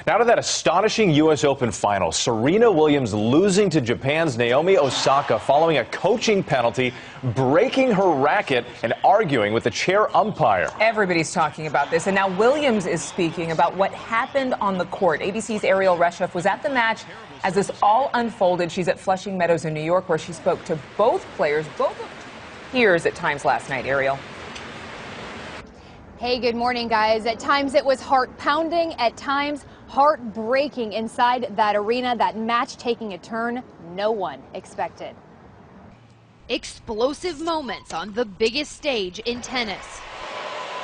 Now to that astonishing U.S. Open final. Serena Williams losing to Japan's Naomi Osaka following a coaching penalty, breaking her racket and arguing with the chair umpire. Everybody's talking about this, and now Williams is speaking about what happened on the court. ABC's Ariel Reshef was at the match as this all unfolded. She's at Flushing Meadows in New York, where she spoke to both players, both peers at times last night. Ariel. Hey, good morning, guys. At times it was heart-pounding, at times heartbreaking inside that arena, that match taking a turn no one expected. Explosive moments on the biggest stage in tennis.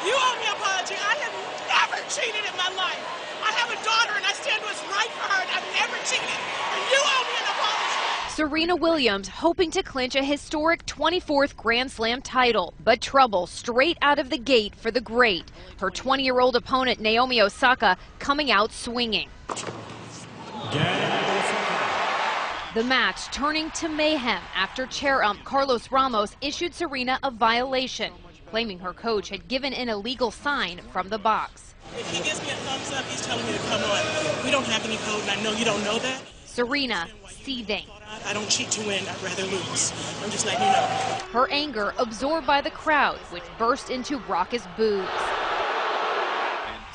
You owe me an apology. I have never cheated in my life. I have a daughter and I stand what's right for her, and I've never cheated. And you owe me an apology. Serena Williams hoping to clinch a historic 24th Grand Slam title, but trouble straight out of the gate for the great. Her 20-year-old opponent Naomi Osaka coming out swinging. The match turning to mayhem after chair ump Carlos Ramos issued Serena a violation, claiming her coach had given an illegal sign from the box. If he gives me a thumbs up, he's telling me to come on. We don't have any code, and I know you don't know that. Serena seething. I don't cheat to win, I'd rather lose. I'm just letting you know. Her anger absorbed by the crowd, which burst into raucous boos.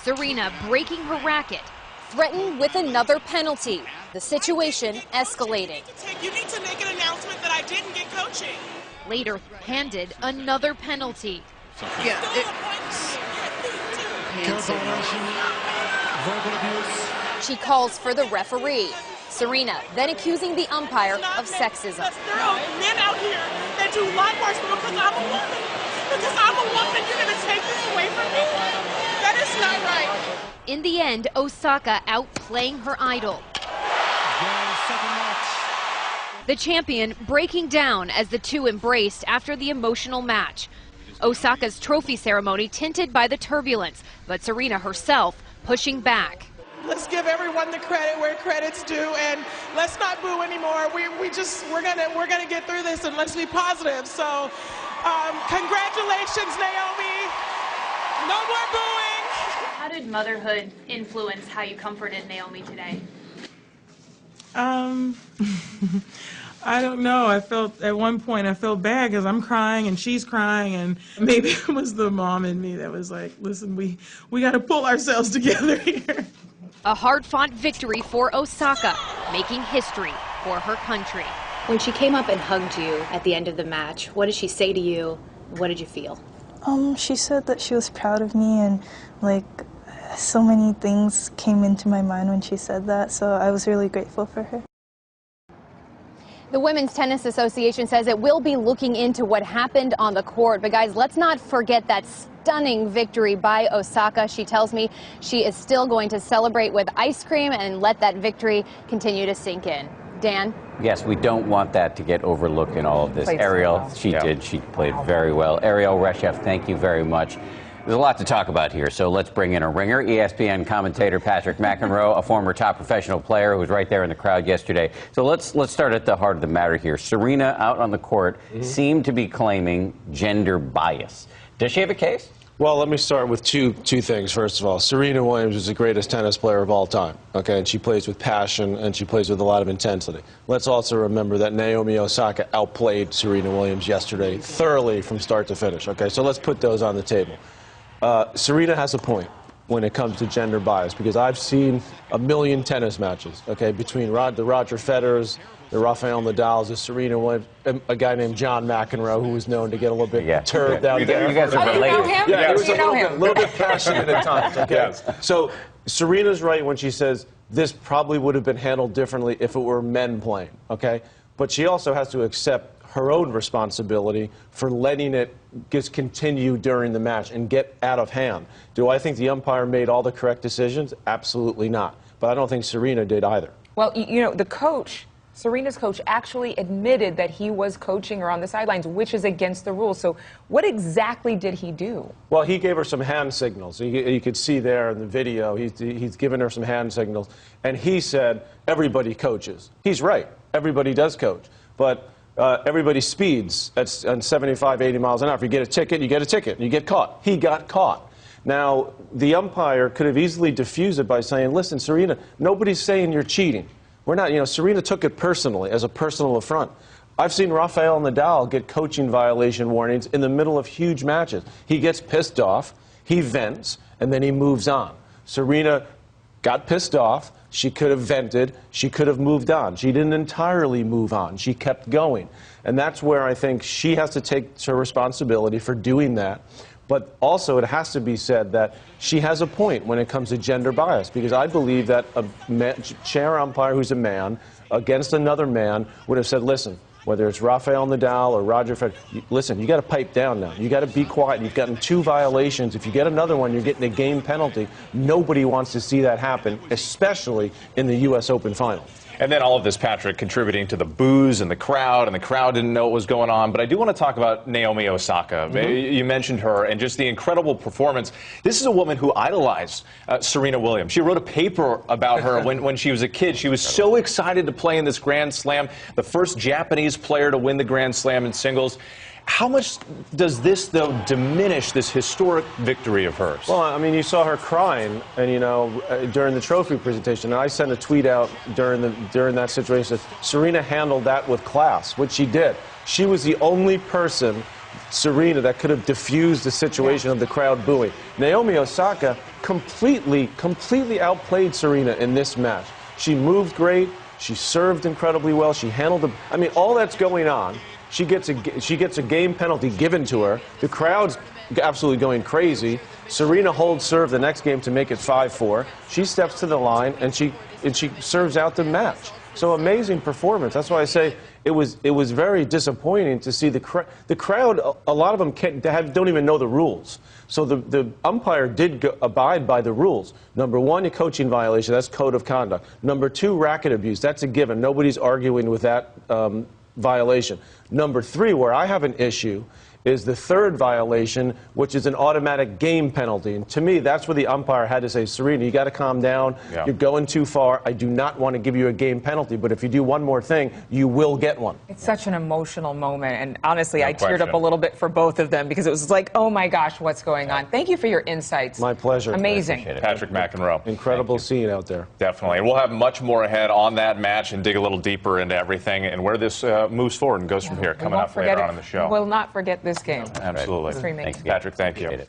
Serena breaking her racket. Threatened with another penalty. The situation escalating. You need to make an announcement that I didn't get coaching. Later handed another penalty. Yeah. She calls for the referee. Serena then accusing the umpire of sexism. There are men out here that do a lot worse, but because I'm a woman. Because I'm a woman, you're going to take this away from me? That is not right. In the end, Osaka outplaying her idol. The champion breaking down as the two embraced after the emotional match. Osaka's trophy ceremony tinted by the turbulence, but Serena herself pushing back. Let's give everyone the credit where credit's due, and let's not boo anymore. We're gonna get through this, and let's be positive. So, congratulations, Naomi. No more booing. How did motherhood influence how you comforted Naomi today? I don't know. I felt at one point I felt bad because I'm crying and she's crying, and maybe it was the mom in me that was like, listen, we got to pull ourselves together here. A hard-fought victory for Osaka, making history for her country. When she came up and hugged you at the end of the match, what did she say to you? What did you feel? She said that she was proud of me, and like so many things came into my mind when she said that, so I was really grateful for her. The Women's Tennis Association says it will be looking into what happened on the court. But guys, let's not forget that stunning victory by Osaka. She tells me she is still going to celebrate with ice cream and let that victory continue to sink in. Dan? Yes, we don't want that to get overlooked in all of this. Ariel, she did. She played very well. Ariel Reshef, thank you very much. There's a lot to talk about here, so let's bring in a ringer. ESPN commentator Patrick McEnroe, a former top professional player who was right there in the crowd yesterday. So let's start at the heart of the matter here. Serena, out on the court, seemed to be claiming gender bias. Does she have a case? Well, let me start with two things. First of all, Serena Williams is the greatest tennis player of all time, okay? And she plays with passion, and she plays with a lot of intensity. Let's also remember that Naomi Osaka outplayed Serena Williams yesterday thoroughly from start to finish, okay? So let's put those on the table. Serena has a point when it comes to gender bias, because I've seen a million tennis matches, okay, between the Roger Federers, the Rafael Nadals, the Serena Williams, a guy named John McEnroe, who was known to get a little bit perturbed out there. You guys are related. You know him? Yeah, he was you know a little bit passionate at times, okay? Yes. So Serena's right when she says this probably would have been handled differently if it were men playing, okay? But she also has to accept her own responsibility for letting it just continue during the match and get out of hand. Do I think the umpire made all the correct decisions? Absolutely not. But I don't think Serena did either. Well, you know, the coach, Serena's coach, actually admitted that he was coaching her on the sidelines, which is against the rules. So what exactly did he do? Well, he gave her some hand signals. You could see there in the video, he's given her some hand signals. And he said, everybody coaches. He's right. Everybody does coach. But everybody speeds at 75, 80 miles an hour. If you get a ticket, you get a ticket. You get caught. He got caught. Now, the umpire could have easily diffused it by saying, listen, Serena, nobody's saying you're cheating. We're not, Serena took it personally, as a personal affront. I've seen Rafael Nadal get coaching violation warnings in the middle of huge matches. He gets pissed off, he vents, and then he moves on. Serena got pissed off. She could have vented. She could have moved on. She didn't entirely move on. She kept going. And that's where I think she has to take her responsibility for doing that. But also, it has to be said that she has a point when it comes to gender bias, because I believe that a chair umpire who's a man against another man would have said, listen, whether it's Rafael Nadal or Roger Federer, listen, you got to pipe down now. You got to be quiet. You've gotten 2 violations. If you get another one, you're getting a game penalty. Nobody wants to see that happen, especially in the U.S. Open final. And then all of this, Patrick, contributing to the boos and the crowd didn't know what was going on. But I do want to talk about Naomi Osaka. You mentioned her and just the incredible performance. This is a woman who idolized Serena Williams. She wrote a paper about her when she was a kid. She was so excited to play in this Grand Slam, the first Japanese player to win the Grand Slam in singles. How much does this, though, diminish this historic victory of hers? Well, I mean, you saw her crying, and during the trophy presentation. And I sent a tweet out during that situation. Serena handled that with class, which she did. She was the only person, Serena, that could have diffused the situation of the crowd booing. Naomi Osaka completely outplayed Serena in this match. She moved great. She served incredibly well. She handled I mean, all that's going on. She gets a game penalty given to her. The crowd's absolutely going crazy. Serena holds serve the next game to make it 5-4. She steps to the line and she serves out the match. So amazing performance. That's why I say it was very disappointing to see the crowd. A lot of them don't even know the rules. So the umpire did abide by the rules. Number 1, a coaching violation. That's code of conduct. Number 2, racket abuse. That's a given. Nobody's arguing with that violation. Number 3, where I have an issue, is the 3rd violation, which is an automatic game penalty. And to me, that's where the umpire had to say, Serena, you got to calm down. Yeah. You're going too far. I do not want to give you a game penalty, but if you do one more thing, you will get one. It's such an emotional moment, and honestly, I teared up a little bit for both of them because it was like, oh my gosh, what's going on? Thank you for your insights. My pleasure. Amazing. Patrick McEnroe. Incredible scene out there. Definitely. And we'll have much more ahead on that match and dig a little deeper into everything and where this moves forward and goes from here. Coming up later on in the show. We'll not forget this game. Absolutely. Thanks, Patrick, thank you.